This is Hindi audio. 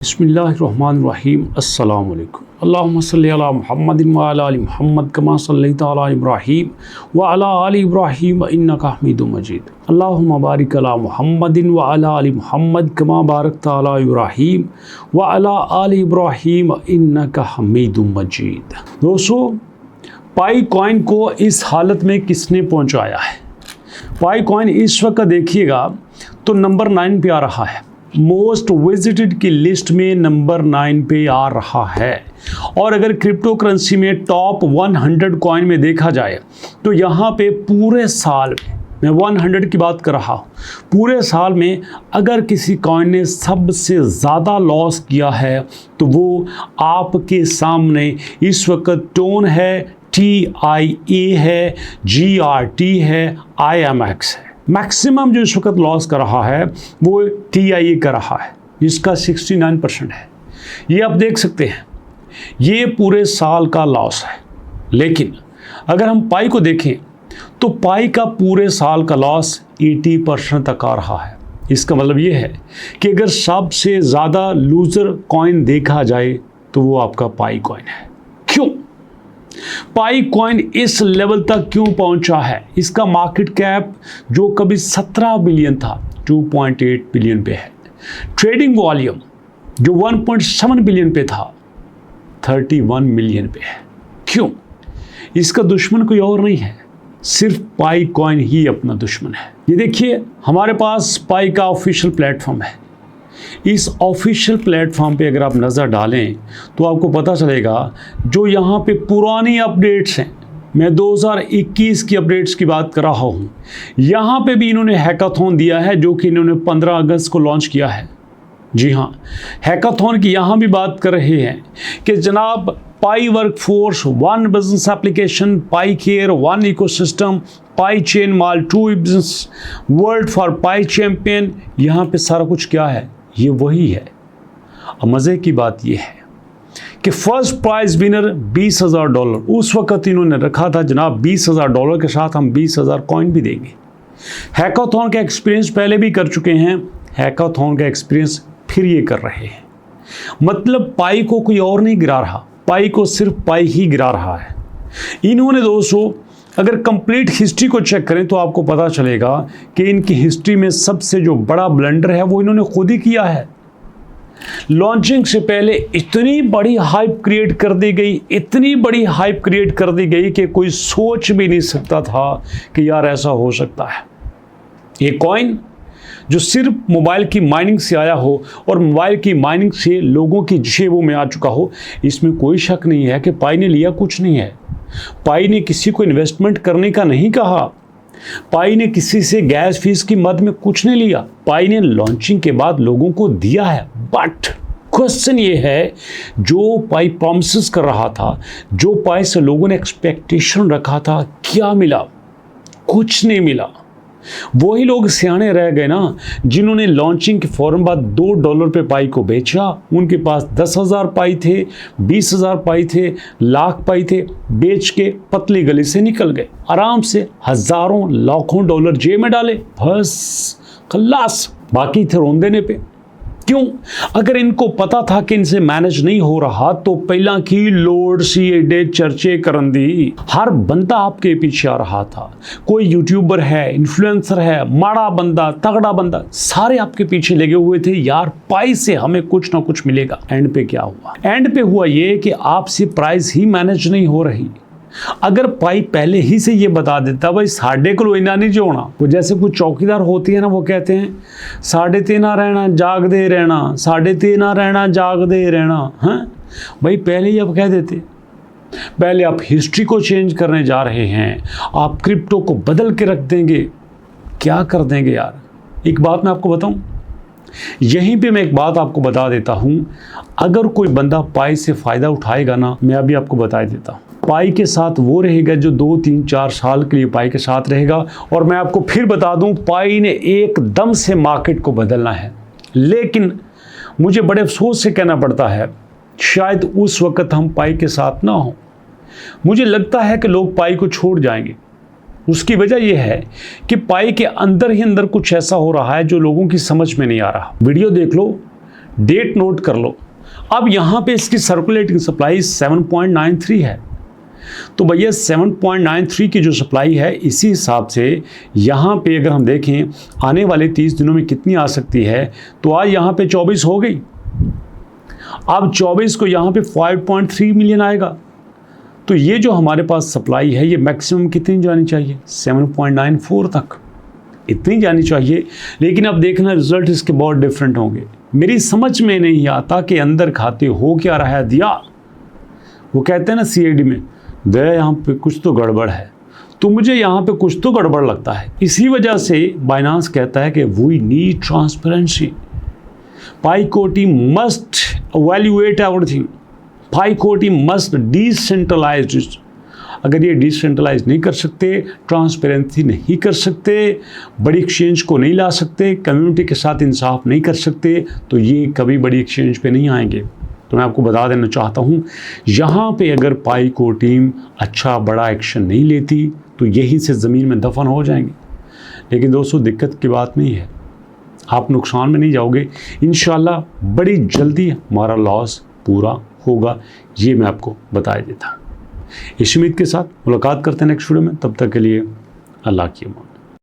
बिस्मिल्लाहिर्रहमानिर्रहीम अस्सलाम वालेकुम अल्लाहुम्मा सल्लि अला मुहम्मदिन व अला आलि मुहम्मद कमा सल्लैता अला इब्राहीम व अला आलि इब्राहीम इन्नका हमीदुम मजीद अल्लाहुम्मा बारिक अला मुहम्मदिन व अला आलि मुहम्मद कमा बारकता अला इब्राहीम व अला आलि इब्राहीम इन्नका हमीदुम मजीद। दोस्तों, पाई कॉइन को इस हालत में किसने पहुंचाया है? पाई कॉइन इस वक्त देखिएगा तो नंबर 9 पे आ रहा है, मोस्ट विजिटेड की लिस्ट में नंबर 9 पे आ रहा है। और अगर क्रिप्टो करेंसी में टॉप 100 कॉइन में देखा जाए तो यहाँ पे पूरे साल में, मैं 100 की बात कर रहा हूँ, पूरे साल में अगर किसी कॉइन ने सबसे ज़्यादा लॉस किया है तो वो आपके सामने इस वक्त टोन है, TIA है, GRT है, IMX है। मैक्सिमम जो इस वक्त लॉस कर रहा है वो TIA कर रहा है, जिसका 69% है। ये आप देख सकते हैं, ये पूरे साल का लॉस है। लेकिन अगर हम पाई को देखें तो पाई का पूरे साल का लॉस 80% तक आ रहा है। इसका मतलब ये है कि अगर सबसे ज़्यादा लूज़र कॉइन देखा जाए तो वो आपका पाई कॉइन है। क्यों? पाई कॉइन इस लेवल तक क्यों पहुंचा है? इसका मार्केट कैप जो कभी 17 बिलियन था 2.8 बिलियन पे है। ट्रेडिंग वॉल्यूम जो 1.7 बिलियन पे था 31 मिलियन पे है। क्यों? इसका दुश्मन कोई और नहीं है, सिर्फ पाई कॉइन ही अपना दुश्मन है। ये देखिए, हमारे पास पाई का ऑफिशियल प्लेटफॉर्म है। इस ऑफिशियल प्लेटफॉर्म पे अगर आप नज़र डालें तो आपको पता चलेगा जो यहाँ पे पुरानी अपडेट्स हैं, मैं 2021 की अपडेट्स की बात कर रहा हूँ, यहाँ पे भी इन्होंने हैकाथॉन दिया है जो कि इन्होंने 15 अगस्त को लॉन्च किया है। जी हाँ, हैकाथॉन की यहाँ भी बात कर रहे हैं कि जनाब पाई वर्कफोर्स, 1 बिजनेस एप्लीकेशन, पाई केयर, 1 इकोसिस्टम, पाई चेन माल, 2 बिजनेस, वर्ल्ड फॉर पाई चैंपियन। यहाँ पे सारा कुछ क्या है? ये वही है। अब मज़े की बात ये है कि फर्स्ट प्राइज विनर $20,000 उस वक्त इन्होंने रखा था, जनाब $20,000 के साथ हम 20,000 कॉइन भी देंगे। हैकाथॉन का एक्सपीरियंस पहले भी कर चुके हैं, हैकाथॉन का एक्सपीरियंस फिर ये कर रहे हैं। मतलब पाई को कोई और नहीं गिरा रहा, पाई को सिर्फ पाई ही गिरा रहा है। इन्होंने दोस्तों अगर कंप्लीट हिस्ट्री को चेक करें तो आपको पता चलेगा कि इनकी हिस्ट्री में सबसे जो बड़ा ब्लंडर है वो इन्होंने खुद ही किया है। लॉन्चिंग से पहले इतनी बड़ी हाइप क्रिएट कर दी गई, इतनी बड़ी हाइप क्रिएट कर दी गई कि कोई सोच भी नहीं सकता था कि यार ऐसा हो सकता है। ये कॉइन जो सिर्फ मोबाइल की माइनिंग से आया हो और मोबाइल की माइनिंग से लोगों की जेबों में आ चुका हो, इसमें कोई शक नहीं है कि पाई ने लिया कुछ नहीं है। पाई ने किसी को इन्वेस्टमेंट करने का नहीं कहा, पाई ने किसी से गैस फीस की मद में कुछ नहीं लिया। पाई ने लॉन्चिंग के बाद लोगों को दिया है। बट क्वेश्चन ये है, जो पाई प्रॉमिसेस कर रहा था, जो पाई से लोगों ने एक्सपेक्टेशन रखा था, क्या मिला? कुछ नहीं मिला। वही लोग सियाने रह गए ना जिन्होंने लॉन्चिंग के फौरन बाद $2 पे पाई को बेचा। उनके पास 10,000 पाई थे, 20,000 पाई थे, लाख पाई थे, बेच के पतली गली से निकल गए। आराम से हजारों लाखों डॉलर जेब में डाले, बस खल्लास। बाकी थे रोन देने पे। क्यों? अगर इनको पता था कि इनसे मैनेज नहीं हो रहा तो पहला की लोड सी एडे चर्चे करन दी। हर बंदा आपके पीछे आ रहा था, कोई यूट्यूबर है, इन्फ्लुएंसर है, माड़ा बंदा, तगड़ा बंदा, सारे आपके पीछे लगे हुए थे, यार पाई से हमें कुछ ना कुछ मिलेगा। एंड पे क्या हुआ? एंड पे हुआ ये कि आपसे प्राइस ही मैनेज नहीं हो रही। अगर पाई पहले ही से ये बता देता भाई साढ़े को इना नहीं जो होना, वो जैसे कुछ चौकीदार होती है ना, वो कहते हैं 3.5 रहना जागदे रहना, 3.5 रहना जागदे रहना। हाँ भाई, पहले ही आप कह देते। पहले आप हिस्ट्री को चेंज करने जा रहे हैं, आप क्रिप्टो को बदल के रख देंगे। क्या कर देंगे यार? एक बात मैं आपको बताऊं, यहीं पे मैं एक बात आपको बता देता हूं, अगर कोई बंदा पाई से फ़ायदा उठाएगा ना, मैं अभी आपको बता देता हूं, पाई के साथ वो रहेगा जो 2, 3, 4 साल के लिए पाई के साथ रहेगा। और मैं आपको फिर बता दूं, पाई ने एकदम से मार्केट को बदलना है। लेकिन मुझे बड़े अफसोस से कहना पड़ता है, शायद उस वक्त हम पाई के साथ ना हों। मुझे लगता है कि लोग पाई को छोड़ जाएंगे। उसकी वजह यह है कि पाई के अंदर ही अंदर कुछ ऐसा हो रहा है जो लोगों की समझ में नहीं आ रहा। वीडियो देख लो, डेट नोट कर लो। अब यहाँ पे इसकी सर्कुलेटिंग सप्लाई 7.93 है, तो भैया 7.93 की जो सप्लाई है, इसी हिसाब से यहाँ पे अगर हम देखें आने वाले 30 दिनों में कितनी आ सकती है, तो आज यहाँ पे 24 हो गई। अब 24 को यहाँ पे 5.3 मिलियन आएगा, तो ये जो हमारे पास सप्लाई है ये मैक्सिमम कितनी जानी चाहिए, 7.94 तक इतनी जानी चाहिए। लेकिन अब देखना रिजल्ट इसके बहुत डिफरेंट होंगे। मेरी समझ में नहीं आता कि अंदर खाते हो क्या रहा है दिया। वो कहते हैं ना CID में, दया यहाँ पे कुछ तो गड़बड़ है, तो मुझे यहाँ पे कुछ तो गड़बड़ लगता है। इसी वजह से बाइनांस कहता है कि वी नीड ट्रांसपेरेंसी, पाई कोटी मस्ट evaluate everything, पाई कोटी मस्ट डिसेंट्रलाइज। अगर ये डिसेंट्रलाइज नहीं कर सकते, ट्रांसपेरेंसी नहीं कर सकते, बड़ी एक्सचेंज को नहीं ला सकते, कम्युनिटी के साथ इंसाफ नहीं कर सकते, तो ये कभी बड़ी एक्सचेंज पे नहीं आएंगे। तो मैं आपको बता देना चाहता हूँ, यहाँ पे अगर पाई को टीम अच्छा बड़ा एक्शन नहीं लेती तो यहीं से ज़मीन में दफन हो जाएंगे। लेकिन दोस्तों दिक्कत की बात नहीं है, आप नुकसान में नहीं जाओगे। इंशाल्लाह बड़ी जल्दी हमारा लॉस पूरा होगा, ये मैं आपको बता देता हूँ। इस उम्मीद के साथ मुलाकात करते हैं नेक्स्ट वीडियो में। तब तक के लिए अल्लाह की अमान।